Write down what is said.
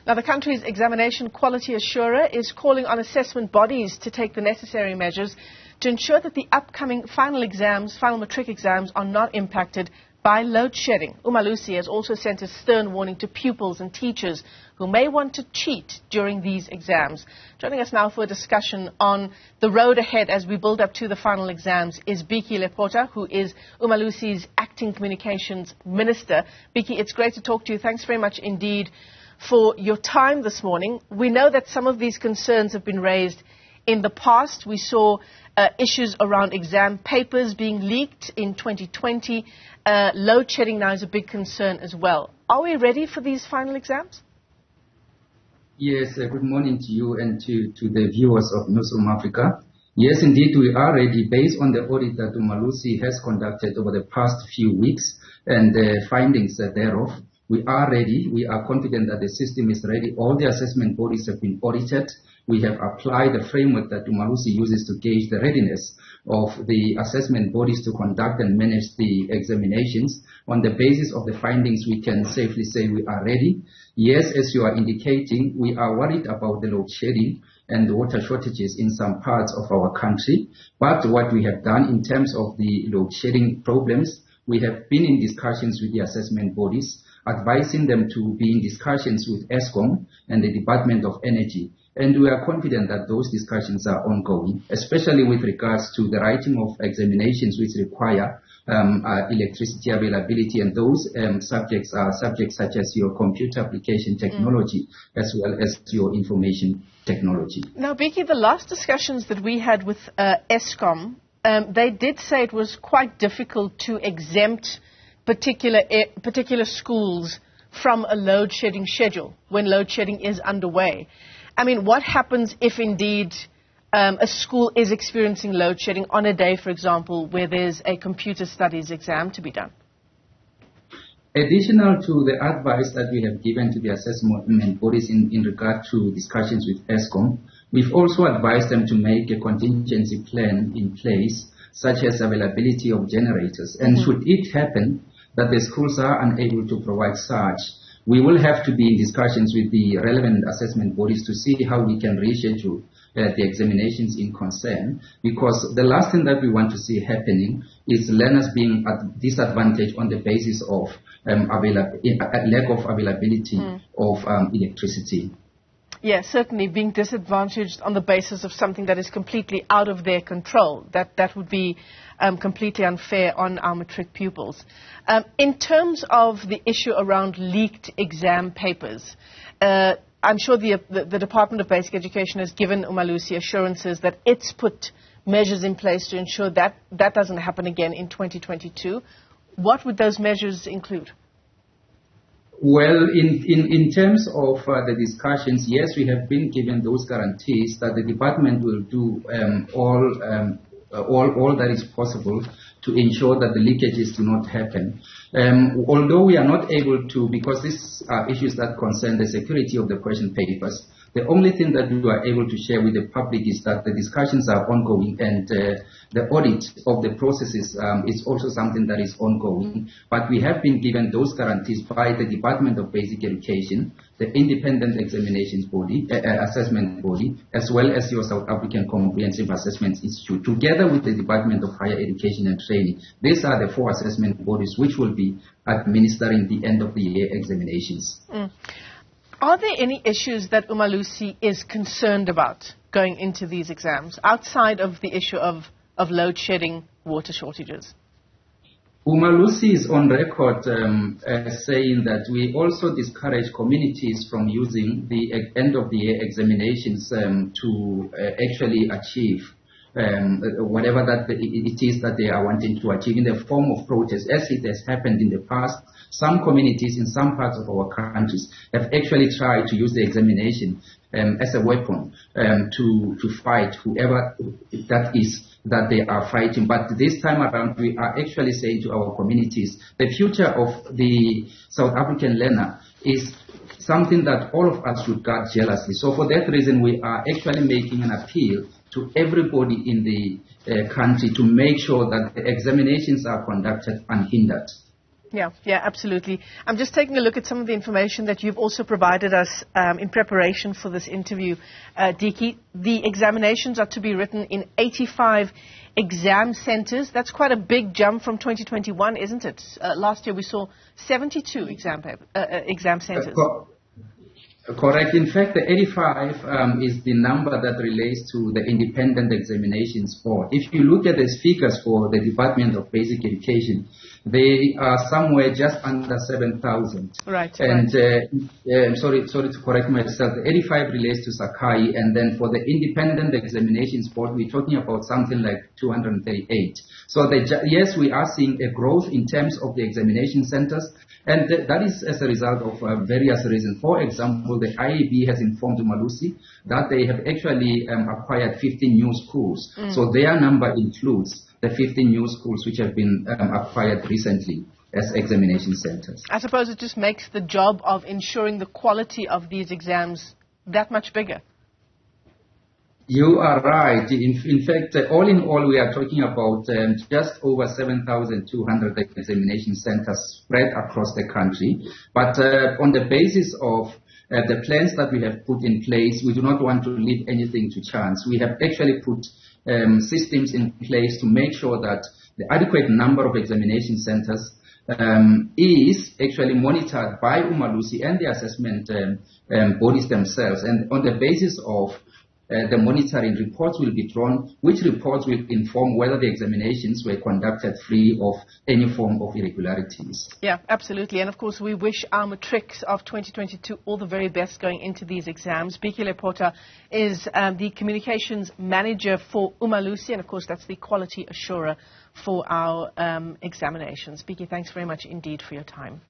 Now, the country's examination quality assurer is calling on assessment bodies to take the necessary measures to ensure that the upcoming final matric exams, are not impacted by load shedding. Umalusi has also sent a stern warning to pupils and teachers who may want to cheat during these exams. Joining us now for a discussion on the road ahead as we build up to the final exams is Biki Lepota, who is Umalusi's acting communications minister. Biki, it's great to talk to you. Thanks very much indeed for your time this morning. We know that some of these concerns have been raised in the past. We saw issues around exam papers being leaked in 2020. Load shedding now is a big concern as well. Are we ready for these final exams? Yes, good morning to you and to the viewers of Newzroom Afrika. Yes, indeed, we are ready based on the audit that Umalusi has conducted over the past few weeks and the findings thereof. We are ready. We are confident that the system is ready. All the assessment bodies have been audited. We have applied the framework that Umalusi uses to gauge the readiness of the assessment bodies to conduct and manage the examinations. On the basis of the findings, we can safely say we are ready. Yes, as you are indicating, we are worried about the load shedding and the water shortages in some parts of our country. But what we have done in terms of the load shedding problems, we have been in discussions with the assessment bodies, advising them to be in discussions with ESCOM and the Department of Energy. And we are confident that those discussions are ongoing, especially with regards to the writing of examinations which require electricity availability, and those subjects are subjects such as your computer application technology as well as your information technology. Now, Biki, the last discussions that we had with ESCOM, they did say it was quite difficult to exempt particular schools from a load shedding schedule when load shedding is underway. I mean, what happens if indeed a school is experiencing load shedding on a day, for example, where there's a computer studies exam to be done? Additional to the advice that we have given to the assessment bodies in regard to discussions with ESCOM, we've also advised them to make a contingency plan in place, such as availability of generators. And should it happen that the schools are unable to provide such, we will have to be in discussions with the relevant assessment bodies to see how we can reschedule the examinations in concern, because the last thing that we want to see happening is learners being at disadvantage on the basis of lack of availability of electricity. Yes, certainly being disadvantaged on the basis of something that is completely out of their control. That would be completely unfair on our matric pupils. In terms of the issue around leaked exam papers, I'm sure the Department of Basic Education has given Umalusi assurances that it's put measures in place to ensure that that doesn't happen again in 2022. What would those measures include? Well, in terms of the discussions, yes, we have been given those guarantees that the department will do all that is possible to ensure that the leakages do not happen. Although we are not able to, because these are issues that concern the security of the question papers, the only thing that we are able to share with the public is that the discussions are ongoing, and the audit of the processes is also something that is ongoing. But we have been given those guarantees by the Department of Basic Education, the Independent Examinations Body, Assessment Body, as well as your South African Comprehensive Assessment Institute, together with the Department of Higher Education and Training. These are the 4 assessment bodies which will be administering the end of the year examinations. Are there any issues that Umalusi is concerned about going into these exams, outside of the issue of load shedding, water shortages? Umalusi is on record saying that we also discourage communities from using the end of the year examinations to actually achieve whatever that it is that they are wanting to achieve in the form of protest, as it has happened in the past. Some communities in some parts of our countries have actually tried to use the examination as a weapon to fight whoever that is that they are fighting. But this time around, we are actually saying to our communities, the future of the South African learner is something that all of us should guard jealously. So for that reason, we are actually making an appeal to everybody in the country to make sure that the examinations are conducted unhindered. Yeah, absolutely. I'm just taking a look at some of the information that you've also provided us in preparation for this interview, Diki. The examinations are to be written in 85 exam centers. That's quite a big jump from 2021, isn't it? Last year we saw 72 exam centers. Correct. In fact, the 85 is the number that relates to the Independent Examinations Board. If you look at these figures for the Department of Basic Education, they are somewhere just under 7,000. Right. And sorry to correct myself. The 85 relates to Sakai, and then for the Independent Examinations Board, we're talking about something like 238. So yes, we are seeing a growth in terms of the examination centers. And that is as a result of various reasons. For example, the IAB has informed Umalusi that they have actually acquired 15 new schools. So their number includes the 15 new schools which have been acquired recently as examination centers. I suppose it just makes the job of ensuring the quality of these exams that much bigger. You are right. In fact, all in all, we are talking about just over 7,200 examination centers spread across the country. But on the basis of the plans that we have put in place, we do not want to leave anything to chance. We have actually put systems in place to make sure that the adequate number of examination centers is actually monitored by Umalusi and the assessment bodies themselves. And on the basis of the monitoring, reports will be drawn, which reports will inform whether the examinations were conducted free of any form of irregularities. Yeah, absolutely. And of course, we wish our matrics of 2022 all the very best going into these exams. Biki Lepota is the communications manager for Umalusi, and of course, that's the quality assurer for our examinations. Biki, thanks very much indeed for your time.